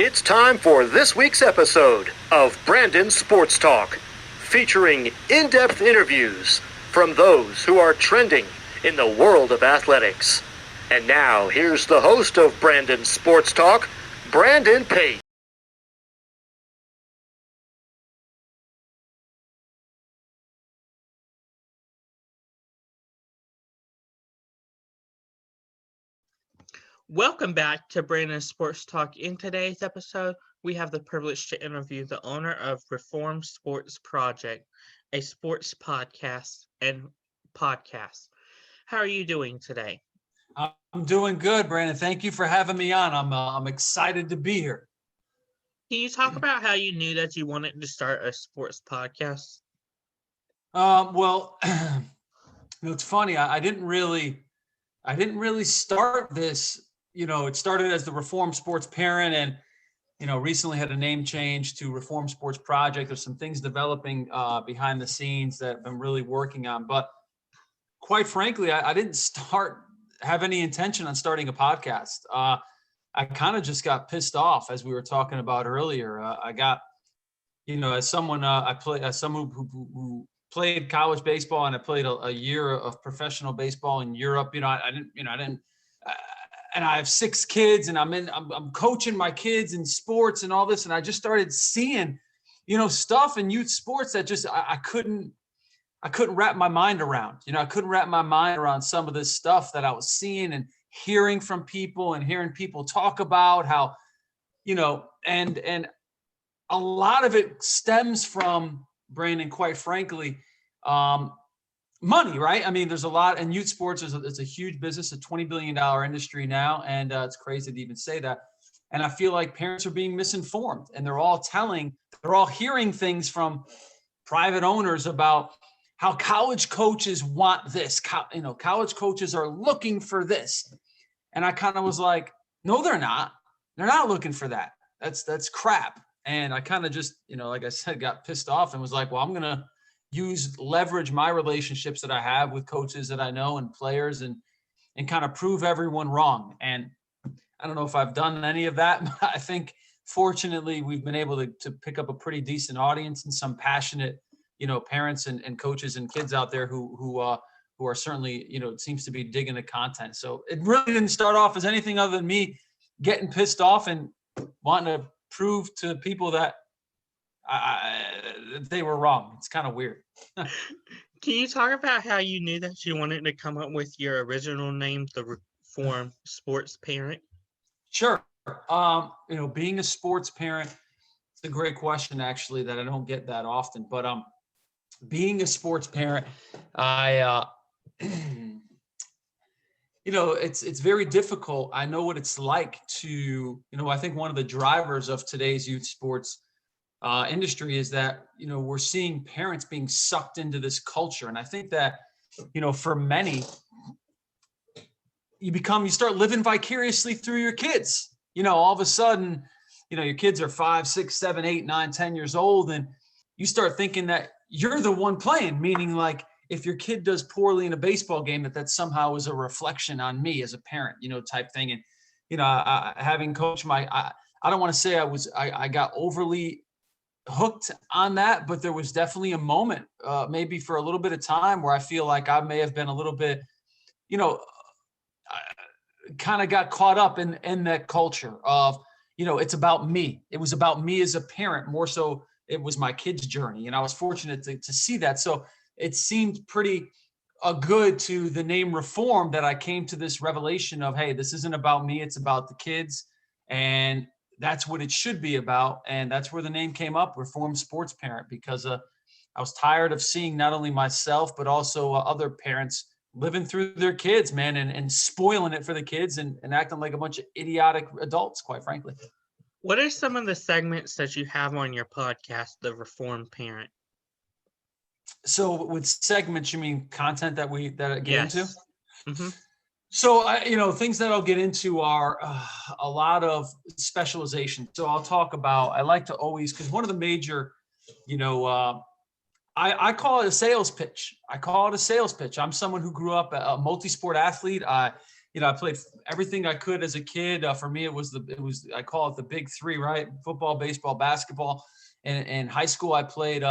It's time for this week's episode of Brandon Sports Talk, featuring in-depth interviews from those who are trending in the world of athletics. And now, here's the host of Brandon Sports Talk, Brandon Pate. Welcome back to Brandon Sports Talk. In today's episode, we have the privilege to interview the owner of Reform Sports Project, a sports podcast and podcast. How are you doing today? I'm doing good, Brandon. Thank you for having me on. I'm excited to be here. Can you talk about how you knew that you wanted to start a sports podcast? Well, it's funny. I didn't really start this. It started as the Reform Sports Parent, and recently had a name change to Reform Sports Project. There's some things developing behind the scenes that I've been really working on. But quite frankly, I didn't have any intention on starting a podcast. I kind of just got pissed off, as we were talking about earlier. I got, as someone as someone who played college baseball, and I played a year of professional baseball in Europe. And I have 6 kids, and I'm coaching my kids in sports and all this. And I just started seeing, stuff in youth sports that just, I couldn't wrap my mind around. I couldn't wrap my mind around some of this stuff that I was seeing and hearing from people, and hearing people talk about how, and a lot of it stems from, Brandon, quite frankly, money, right? I mean, there's a lot in youth sports. It's a huge business, a $20 billion industry now. And it's crazy to even say that. And I feel like parents are being misinformed, and they're all hearing things from private owners about how college coaches want this. College coaches are looking for this. And I kind of was like, no, they're not. They're not looking for that. That's crap. And I kind of just, like I said, got pissed off and was like, well, I'm going to leverage my relationships that I have with coaches that I know and players, and kind of prove everyone wrong. And I don't know if I've done any of that, but I think fortunately we've been able to pick up a pretty decent audience and some passionate, parents and coaches and kids out there who are certainly, it seems to be digging the content. So it really didn't start off as anything other than me getting pissed off and wanting to prove to people that they were wrong. It's kind of weird. Can you talk about how you knew that you wanted to come up with your original name, the Reform Sports Parent? Sure. Being a sports parent, it's a great question, actually, that I don't get that often. But being a sports parent, it's very difficult. I know what it's like to, I think one of the drivers of today's youth sports industry is that, we're seeing parents being sucked into this culture. And I think that, for many, you start living vicariously through your kids. All of a sudden, your kids are 5, 6, 7, 8, 9, 10 years old, and you start thinking that you're the one playing, meaning like if your kid does poorly in a baseball game, that somehow is a reflection on me as a parent, type thing. And, having coached I don't want to say I got overly hooked on that, but there was definitely a moment, maybe for a little bit of time, where I feel like I may have been a little bit, kind of got caught up in that culture of, it's about me. It was about me as a parent, more so it was my kid's journey. And I was fortunate to see that. So it seemed pretty good to the name Reform, that I came to this revelation of, hey, this isn't about me, it's about the kids. And that's what it should be about. And that's where the name came up, Reform Sports Parent, because I was tired of seeing not only myself, but also other parents living through their kids, man, and spoiling it for the kids and acting like a bunch of idiotic adults, quite frankly. What are some of the segments that you have on your podcast, The Reform Parent? So with segments, you mean content that I get Yes. into? Mm-hmm. So, things that I'll get into are a lot of specialization. So I'll talk about, I like to always, because one of the major, I call it a sales pitch. I'm someone who grew up a multi-sport athlete. I I played everything I could as a kid. For me, I call it the big three, right? Football, baseball, basketball. And in high school, I played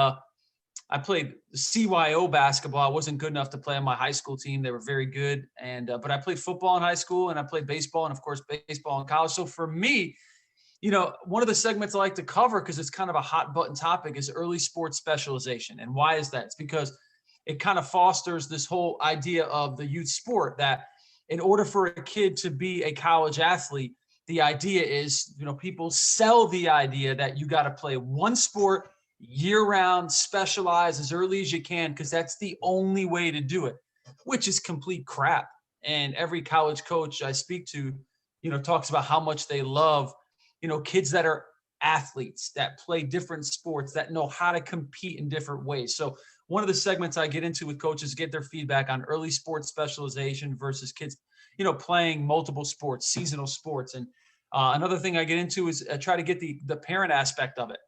CYO basketball. I wasn't good enough to play on my high school team. They were very good. But I played football in high school, and I played baseball, and of course, baseball in college. So for me, one of the segments I like to cover, because it's kind of a hot button topic, is early sports specialization. And why is that? It's because it kind of fosters this whole idea of the youth sport, that in order for a kid to be a college athlete, the idea is, people sell the idea that you got to play one sport year round, specialize as early as you can, because that's the only way to do it, which is complete crap. And every college coach I speak to, talks about how much they love, kids that are athletes, that play different sports, that know how to compete in different ways. So one of the segments I get into with coaches, get their feedback on early sports specialization versus kids, playing multiple sports, seasonal sports. And another thing I get into is try to get the parent aspect of it.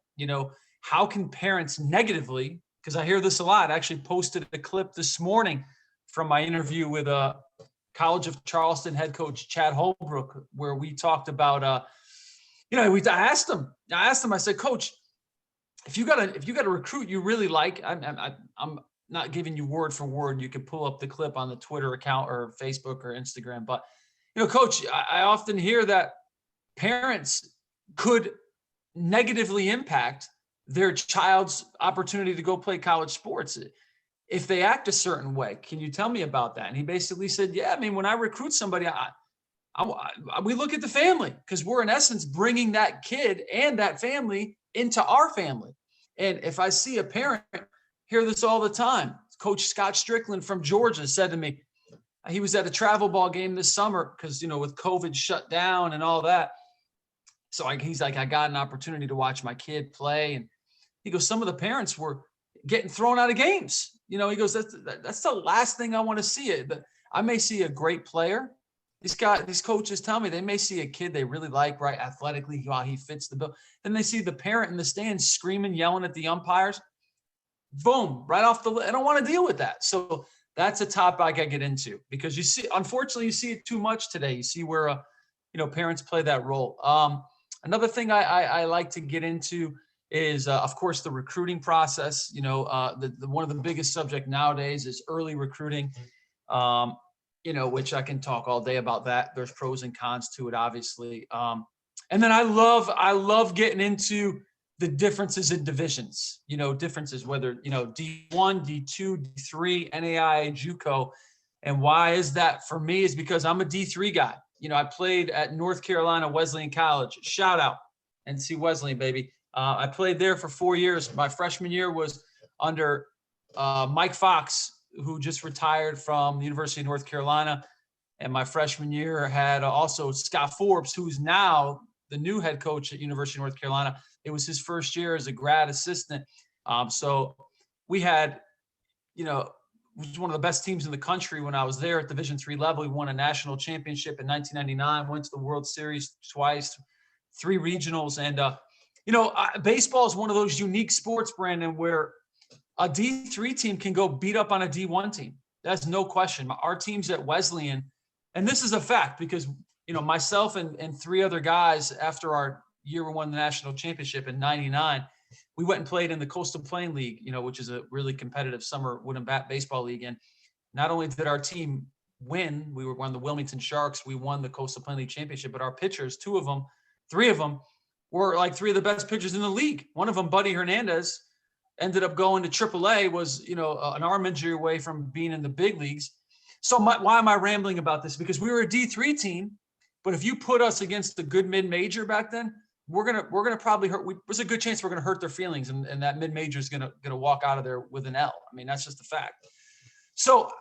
How can parents negatively, because I hear this a lot, I actually posted a clip this morning from my interview with College of Charleston head coach Chad Holbrook, where we talked about, I asked him, I said, Coach, if you got a recruit you really like, I'm not giving you word for word. You can pull up the clip on the Twitter account or Facebook or Instagram. But, Coach, I often hear that parents could negatively impact their child's opportunity to go play college sports if they act a certain way. Can you tell me about that? And he basically said, yeah, I mean, when I recruit somebody, we look at the family, because we're in essence bringing that kid and that family into our family. And if I see a parent hear this all the time, Coach Scott Strickland from Georgia said to me, he was at a travel ball game this summer because, with COVID shut down and all that. So he's like, I got an opportunity to watch my kid play. And he goes, some of the parents were getting thrown out of games. He goes, that's the last thing I want to see. It. I may see a great player. These coaches tell me they may see a kid they really like, right, athletically, while he fits the bill. Then they see the parent in the stands screaming, yelling at the umpires. Boom, right off the list. I don't want to deal with that. So that's a topic I get into, because unfortunately, you see it too much today. You see where, parents play that role. Another thing I like to get into is, of course, the recruiting process. One of the biggest subject nowadays is early recruiting. Which I can talk all day about that. There's pros and cons to it, obviously. And then I love getting into the differences in divisions, differences, whether, D1, D2, D3, NAIA, JUCO. And why is that for me is because I'm a D3 guy. I played at North Carolina Wesleyan College. Shout out NC Wesleyan, baby. I played there for 4 years. My freshman year was under Mike Fox, who just retired from the University of North Carolina. And my freshman year had also Scott Forbes, who's now the new head coach at University of North Carolina. It was his first year as a grad assistant. So we had, was one of the best teams in the country when I was there at Division III level. We won a national championship in 1999, went to the World Series twice, 3 regionals. And, baseball is one of those unique sports, Brandon, where a D3 team can go beat up on a D1 team. That's no question. Our teams at Wesleyan, and this is a fact because, myself and 3 other guys, after our year we won the national championship in 99, we went and played in the Coastal Plain League, which is a really competitive summer wood and bat baseball league. And not only did our team win, we were one of the Wilmington Sharks. We won the Coastal Plain League championship, but our pitchers, 3 of them were like 3 of the best pitchers in the league. One of them, Buddy Hernandez, ended up going to AAA, was, an arm injury away from being in the big leagues. So why am I rambling about this? Because we were a D3 team, but if you put us against the good mid-major back then, we're gonna probably hurt. There's a good chance we're gonna hurt their feelings, and that mid-major is gonna walk out of there with an L. I mean, that's just a fact. So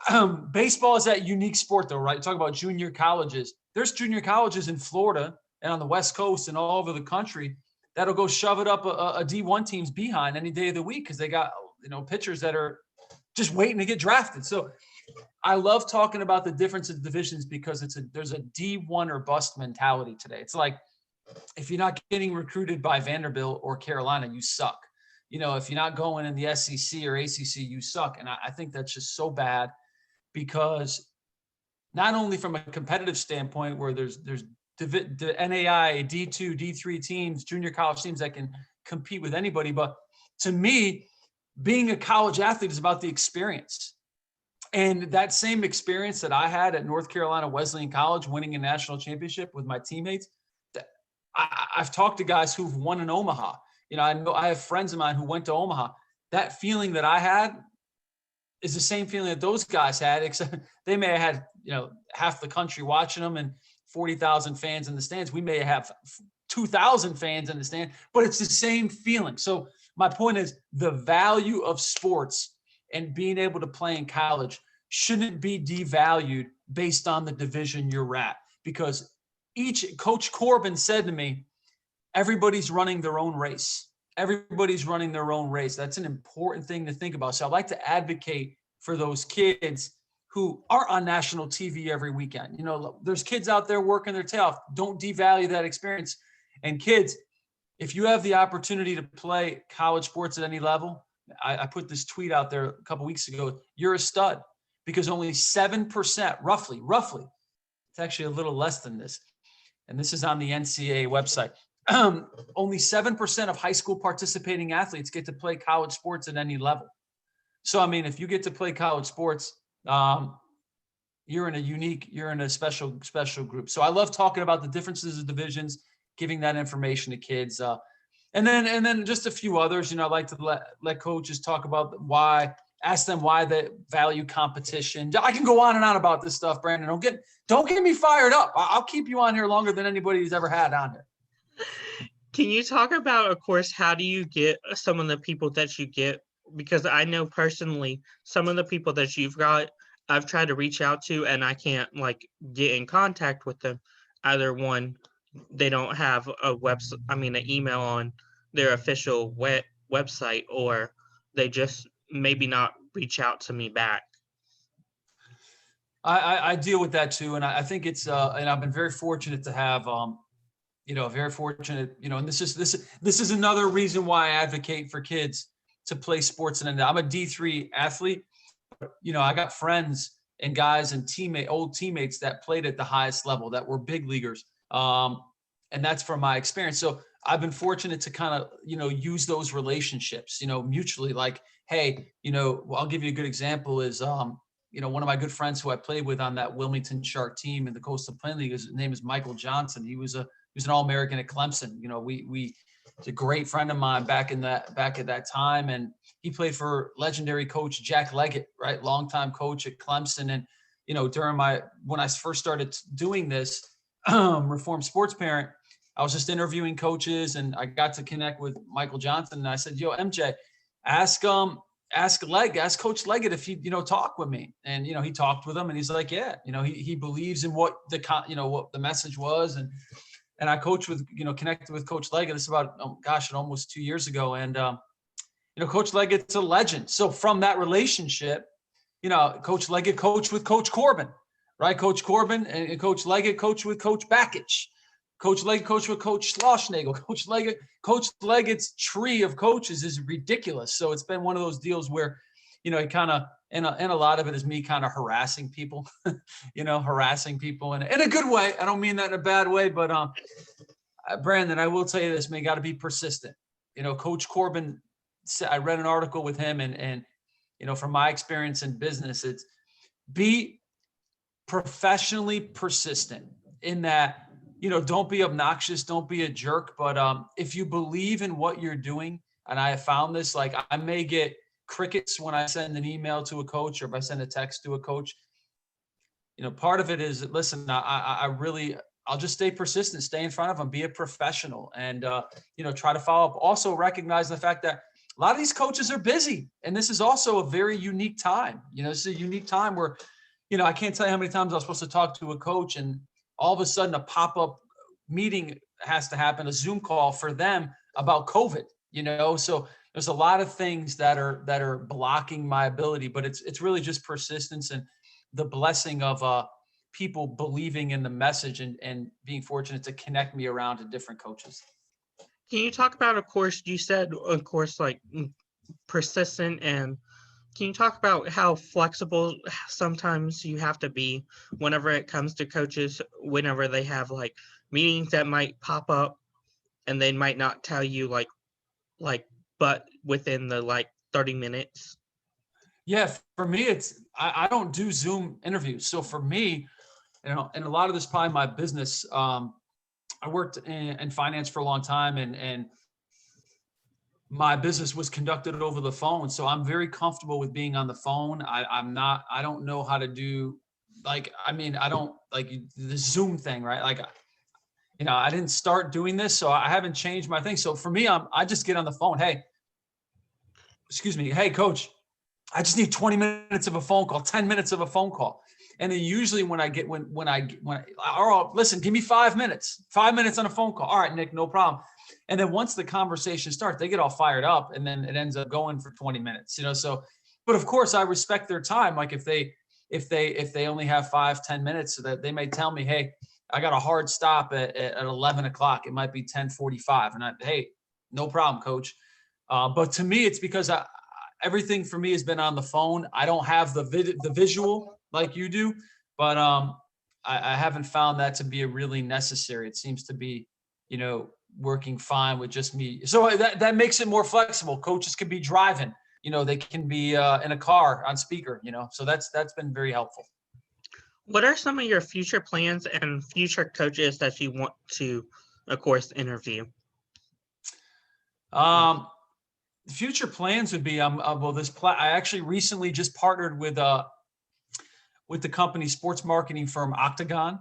baseball is that unique sport, though, right? Talk about junior colleges. There's junior colleges in Florida and on the West Coast and all over the country that'll go shove it up a D1 team's behind any day of the week because they got pitchers that are just waiting to get drafted. So I love talking about the difference of divisions because there's a D1 or bust mentality today. It's like, if you're not getting recruited by Vanderbilt or Carolina, you suck. If you're not going in the SEC or ACC, you suck. And I think that's just so bad because not only from a competitive standpoint where there's the NAI, D2, D3 teams, junior college teams that can compete with anybody. But to me, being a college athlete is about the experience. And that same experience that I had at North Carolina Wesleyan College, winning a national championship with my teammates, I've talked to guys who've won in Omaha. I know I have friends of mine who went to Omaha. That feeling that I had is the same feeling that those guys had, except they may have had, half the country watching them and 40,000 fans in the stands. We may have 2,000 fans in the stand, but it's the same feeling. So my point is the value of sports and being able to play in college shouldn't be devalued based on the division you're at, because Coach Corbin said to me, everybody's running their own race. Everybody's running their own race. That's an important thing to think about. So I'd like to advocate for those kids who are on national TV every weekend. There's kids out there working their tail off. Don't devalue that experience. And kids, if you have the opportunity to play college sports at any level, I put this tweet out there a couple weeks ago, you're a stud, because only 7%, roughly, it's actually a little less than this, and this is on the NCAA website, only 7% of high school participating athletes get to play college sports at any level. So, I mean, if you get to play college sports, you're in a special group. So I love talking about the differences of divisions, giving that information to kids. And then just a few others, I like to let coaches talk about ask them why they value competition. I can go on and on about this stuff, Brandon. Don't get me fired up. I'll keep you on here longer than anybody's ever had on here. Can you talk about, of course, how do you get some of the people that you get? Because I know personally, some of the people that you've got, I've tried to reach out to and I can't get in contact with them. Either one, they don't have an email on their official website, or they just maybe not reach out to me back. I deal with that too. And I think it's, and I've been very fortunate to have, and this is another reason why I advocate for kids to play sports. And I'm a D3 athlete. I got friends and guys and old teammates that played at the highest level, that were big leaguers. And that's from my experience. So I've been fortunate to kind of, use those relationships, mutually. Hey, I'll give you a good example is, one of my good friends who I played with on that Wilmington Shark team in the Coastal Plain League, his name is Michael Johnson. He was an All-American at Clemson. He's a great friend of mine back at that time. And he played for legendary coach Jack Leggett, right? Longtime coach at Clemson. And, when I first started doing this, Reformed Sports Parent, I was just interviewing coaches and I got to connect with Michael Johnson. And I said, MJ, ask Coach Leggett if he, talk with me. And, he talked with him and he's like, yeah, he believes in what what the message was. And I connected with Coach Leggett. It's about, almost 2 years ago. And, Coach Leggett's a legend. So from that relationship, Coach Leggett coached with Coach Corbin, right? Coach Corbin and Coach Leggett coached with Coach Bakich. Coach Leggett coached with Coach Schlossnagel. Coach Leggett's tree of coaches is ridiculous. So it's been one of those deals where, it kind of, and a lot of it is me kind of harassing people, in a good way. I don't mean that in a bad way, but Brandon, I will tell you this, man, got to be persistent. Coach Corbin, I read an article with him and from my experience in business, it's be professionally persistent in that, don't be obnoxious, don't be a jerk. But if you believe in what you're doing, and I have found this, I may get crickets when I send an email to a coach or if I send a text to a coach. Part of it is, listen, I'll just stay persistent, stay in front of them, be a professional, and try to follow up. Also recognize the fact that a lot of these coaches are busy, and this is also a very unique time. This is a unique time where, I can't tell you how many times I was supposed to talk to a coach and all of a sudden a pop-up meeting has to happen, a Zoom call for them about COVID, so there's a lot of things that are blocking my ability, but it's really just persistence and the blessing of people believing in the message and being fortunate to connect me around to different coaches. Can you talk about, of course, you said, of course, persistent and Can you talk about how flexible sometimes you have to be whenever it comes to coaches, whenever they have like meetings that might pop up and they might not tell you like but within the like 30 minutes? Yeah, for me, I don't do Zoom interviews. So for me, and a lot of this probably my business. I worked in finance for a long time, and my business was conducted over the phone. So I'm very comfortable with being on the phone. I don't know how to do I don't like the Zoom thing, right? Like, I didn't start doing this, so I haven't changed my thing. So for me, I just get on the phone. Hey, excuse me. Hey, coach, I just need 20 minutes of a phone call, 10 minutes of a phone call. And then usually listen, give me 5 minutes on a phone call. All right, Nick, no problem. And then once the conversation starts, they get all fired up and then it ends up going for 20 minutes, so, but of course I respect their time. Like if they only have 5-10 minutes, so that they may tell me, hey, I got a hard stop at 11 o'clock. It might be 10:45. And hey, no problem, coach. But to me, it's because everything for me has been on the phone. I don't have the visual like you do, but I haven't found that to be really necessary. It seems to be, working fine with just me. So that makes it more flexible. Coaches can be driving, they can be in a car on speaker, so that's been very helpful. What are some of your future plans and future coaches that you want to, of course, interview? Future plans would be I actually recently just partnered with the company sports marketing firm Octagon.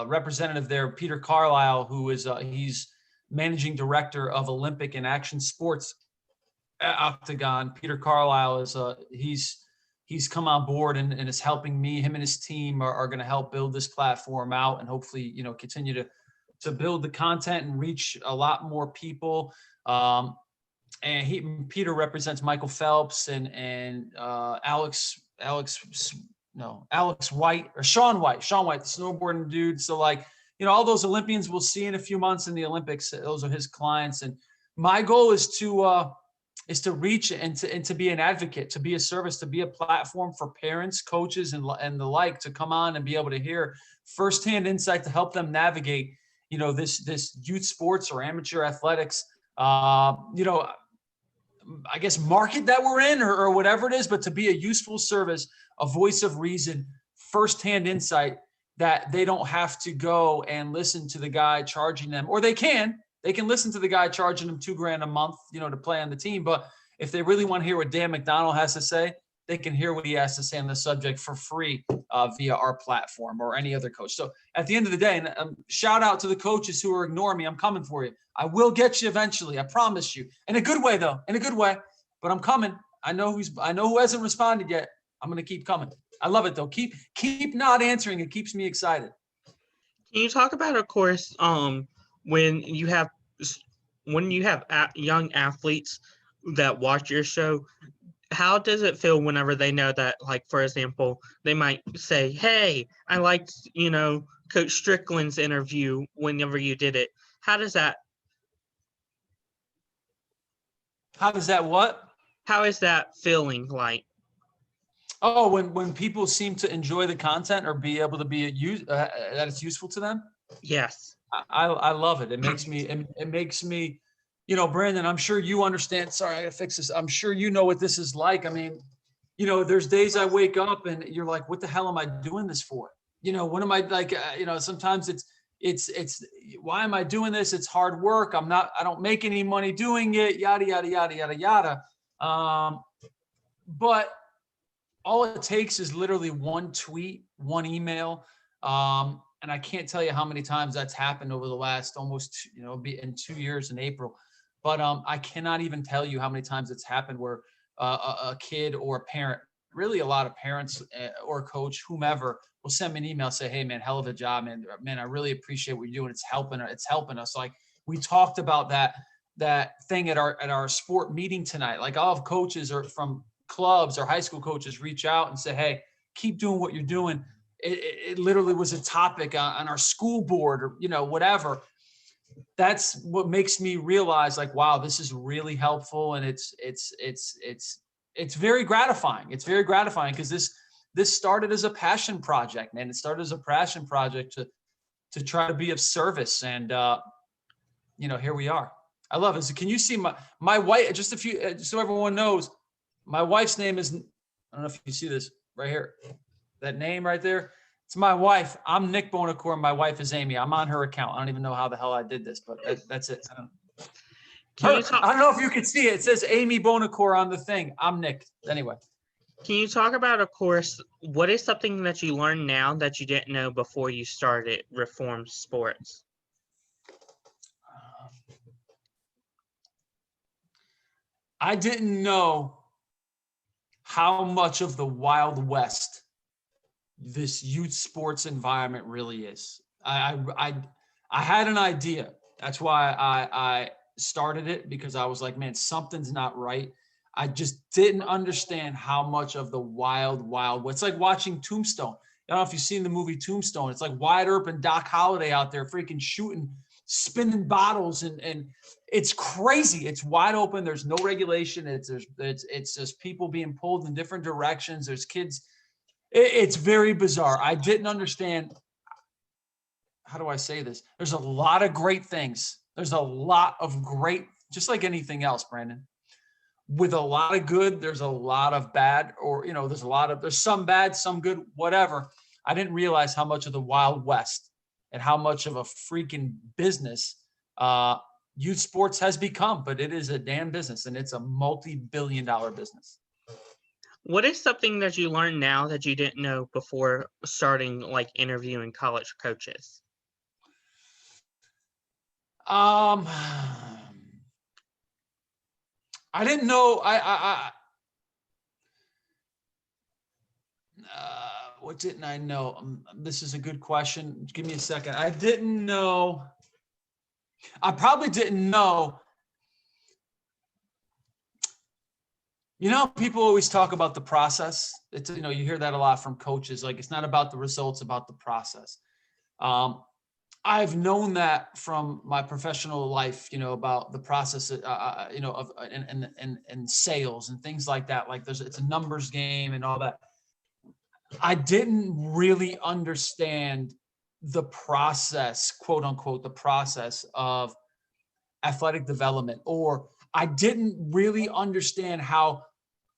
Representative there, Peter Carlisle, who is he's managing director of Olympic and action sports at Octagon. Peter Carlisle is he's come on board and is helping me. Him and his team are going to help build this platform out and hopefully continue to build the content and reach a lot more people. And Peter represents Michael Phelps and Alex White or Shaun White, the snowboarding dude. So all those Olympians we'll see in a few months in the Olympics, those are his clients. And my goal is to reach and to be an advocate, to be a service, to be a platform for parents, coaches, and the like, to come on and be able to hear firsthand insight to help them navigate, this youth sports or amateur athletics, I guess market that we're in or whatever it is, but to be a useful service, a voice of reason, firsthand insight that they don't have to go and listen to the guy charging them, or they can listen to the guy charging them $2,000 a month, to play on the team. But if they really want to hear what Dan McDonnell has to say, they can hear what he has to say on the subject for free via our platform or any other coach. So at the end of the day, shout out to the coaches who are ignoring me. I'm coming for you. I will get you eventually. I promise you. In a good way, though. In a good way. But I'm coming. I know who hasn't responded yet. I'm going to keep coming. I love it, though. Keep not answering. It keeps me excited. Can you talk about, of course, when you have young athletes that watch your show? How does it feel whenever they know that, like, for example, they might say, hey, I liked, Coach Strickland's interview whenever you did it. How does that what? How is that feeling like? Oh, when people seem to enjoy the content or be able to be that it's useful to them? Yes. I love it. It makes me, Brandon, I'm sure you understand. Sorry, I gotta fix this. I'm sure you know what this is like. I mean, there's days I wake up and you're like, what the hell am I doing this for? What am I like? Sometimes it's why am I doing this? It's hard work. I don't make any money doing it. Yada yada yada yada yada. But all it takes is literally one tweet, one email. And I can't tell you how many times that's happened over the last almost, be in 2 years in April. But I cannot even tell you how many times it's happened where a kid or a parent, really a lot of parents or a coach, whomever, will send me an email, say, hey, man, hell of a job, man. Man, I really appreciate what you're doing. It's helping us. Like we talked about that thing at our sport meeting tonight. Like I'll have coaches or from clubs or high school coaches reach out and say, hey, keep doing what you're doing. It literally was a topic on our school board or, whatever. That's what makes me realize like, wow, this is really helpful. And it's it's very gratifying. It's very gratifying because this started as a passion project, man. It started as a passion project to try to be of service. And, here we are. I love it. So can you see my wife, just so everyone knows, my wife's name is, I don't know if you see this right here, that name right there. It's my wife. I'm Nick Bonacore. My wife is Amy. I'm on her account. I don't even know how the hell I did this, but that's it. I don't know if you can see it. It says Amy Bonacore on the thing. I'm Nick. Anyway. Can you talk about, of course, what is something that you learn now that you didn't know before you started Reform Sports? I didn't know how much of the Wild West this youth sports environment really is. I had an idea. That's why I started it, because I was like, man, something's not right. I just didn't understand how much of the wild West. It's like watching Tombstone. I don't know if you've seen the movie Tombstone. It's like Wyatt Earp and Doc Holliday out there freaking shooting, spinning bottles, and it's crazy. It's wide open. There's no regulation. It's just people being pulled in different directions. There's kids. It's very bizarre. I didn't understand. How do I say this? There's a lot of great things. There's a lot of great, just like anything else, Brandon. With a lot of good, there's a lot of bad, or, there's some bad, some good, whatever. I didn't realize how much of the Wild West and how much of a freaking business youth sports has become, but it is a damn business, and it's a multi-billion-dollar business. What is something that you learn now that you didn't know before starting, like, interviewing college coaches? I didn't know. What didn't I know? This is a good question. Give me a second. I didn't know. I probably didn't know. People always talk about the process. It's, you hear that a lot from coaches. Like, it's not about the results, about the process. I've known that from my professional life, about the process, of and sales and things like that. Like, it's a numbers game and all that. I didn't really understand the process, quote unquote, the process of athletic development, or I didn't really understand how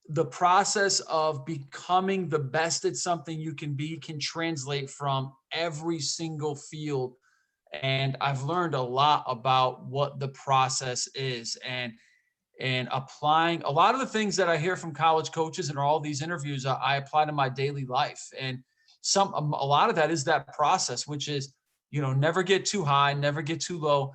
the process of becoming the best at something you can be can translate from every single field. And I've learned a lot about what the process is, and applying a lot of the things that I hear from college coaches and all these interviews, I apply to my daily life. And a lot of that is that process, which is, never get too high, never get too low.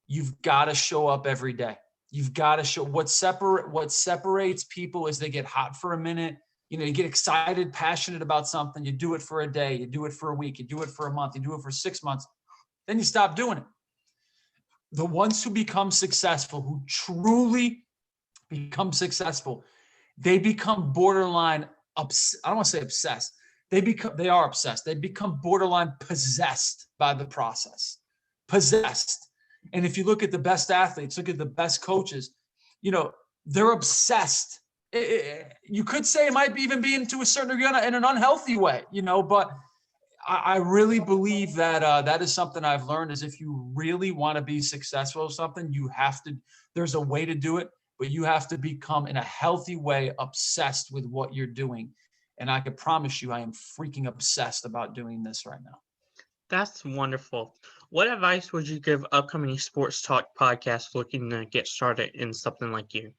You've got to show up every day. You've got to show. What separates people is they get hot for a minute. You get excited, passionate about something. You do it for a day, you do it for a week, you do it for a month, you do it for 6 months. Then you stop doing it. The ones who become successful, who truly become successful, they become borderline, I don't want to say obsessed. They are obsessed. They become borderline possessed by the process. Possessed. And if you look at the best athletes, look at the best coaches, they're obsessed. You could say it might even be into a certain degree in an unhealthy way, but I really believe that that is something I've learned, is if you really want to be successful at something, there's a way to do it, but you have to become, in a healthy way, obsessed with what you're doing. And I can promise you, I am freaking obsessed about doing this right now. That's wonderful. What advice would you give upcoming sports talk podcasts looking to get started in something like you?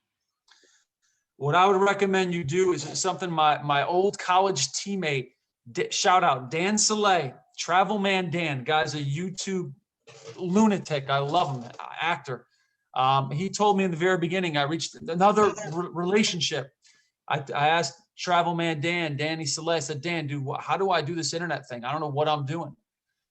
What I would recommend you do is something my old college teammate, shout out Dan Soleil, Travel Man Dan, guy's a YouTube lunatic. I love him, actor. He told me in the very beginning, I reached another relationship. I asked Travel Man Dan, Danny Soleil, I said, Dan, dude, how do I do this internet thing? I don't know what I'm doing.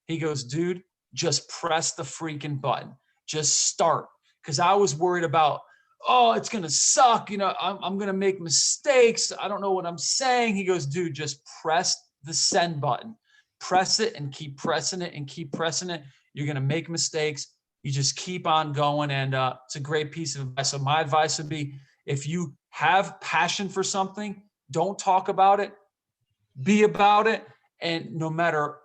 He goes, dude, just press the freaking button. Just start. Because I was worried about, it's going to suck. I'm going to make mistakes. I don't know what I'm saying. He goes, dude, just press the send button. Press it and keep pressing it and keep pressing it. You're going to make mistakes. You just keep on going. And it's a great piece of advice. So my advice would be, if you have passion for something. Don't talk about it. Be about it. And no matter,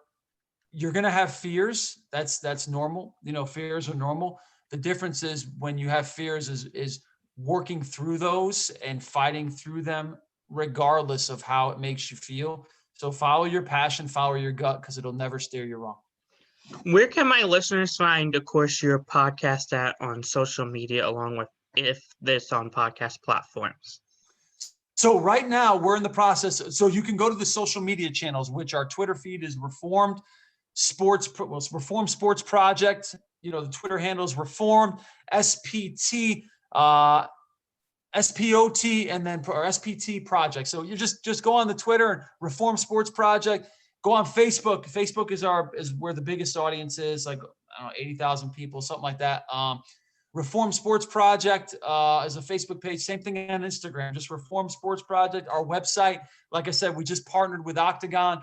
you're going to have fears. That's normal. Fears are normal. The difference is when you have fears is working through those and fighting through them, regardless of how it makes you feel. So follow your passion, follow your gut, because it'll never steer you wrong. Where can my listeners find, of course, your podcast at on social media, along with if this on podcast platforms? So right now we're in the process. So you can go to the social media channels, which our Twitter feed is Reformed Sports Project. The Twitter handle is Reformed SPT, SPOT, and then or SPT Project. So you just go on the Twitter and Reform Sports Project. Go on Facebook. Facebook is where the biggest audience is, like 80,000 people, something like that. Reform Sports Project is a Facebook page. Same thing on Instagram, just Reform Sports Project. Our website, like I said, we just partnered with Octagon.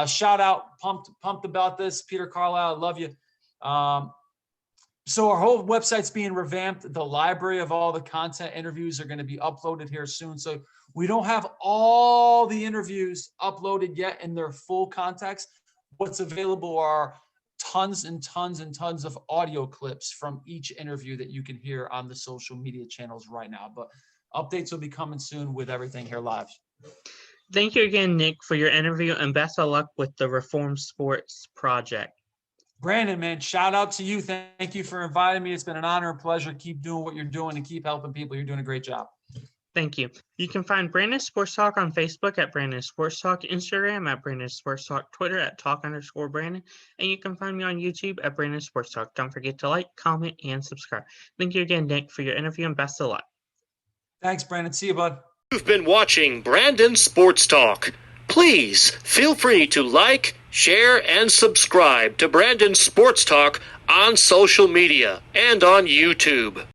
Shout out, pumped about this. Peter Carlisle, I love you. So our whole website's being revamped. The library of all the content interviews are going to be uploaded here soon. So we don't have all the interviews uploaded yet in their full context. What's available are tons and tons and tons of audio clips from each interview that you can hear on the social media channels right now. But updates will be coming soon with everything here live. Thank you again, Nick, for your interview, and best of luck with the Reform Sports Project. Brandon, man, shout out to you. Thank you for inviting me. It's been an honor and pleasure. Keep doing what you're doing and keep helping people. You're doing a great job. Thank you. You can find Brandon Sports Talk on Facebook at Brandon Sports Talk, Instagram at Brandon Sports Talk, Twitter at Talk_Brandon, and you can find me on YouTube at Brandon Sports Talk. Don't forget to like, comment, and subscribe. Thank you again, Nick, for your interview, and best of luck. Thanks, Brandon. See you, bud. You've been watching Brandon Sports Talk. Please feel free to like, share, and subscribe to Brandon Sports Talk on social media and on YouTube.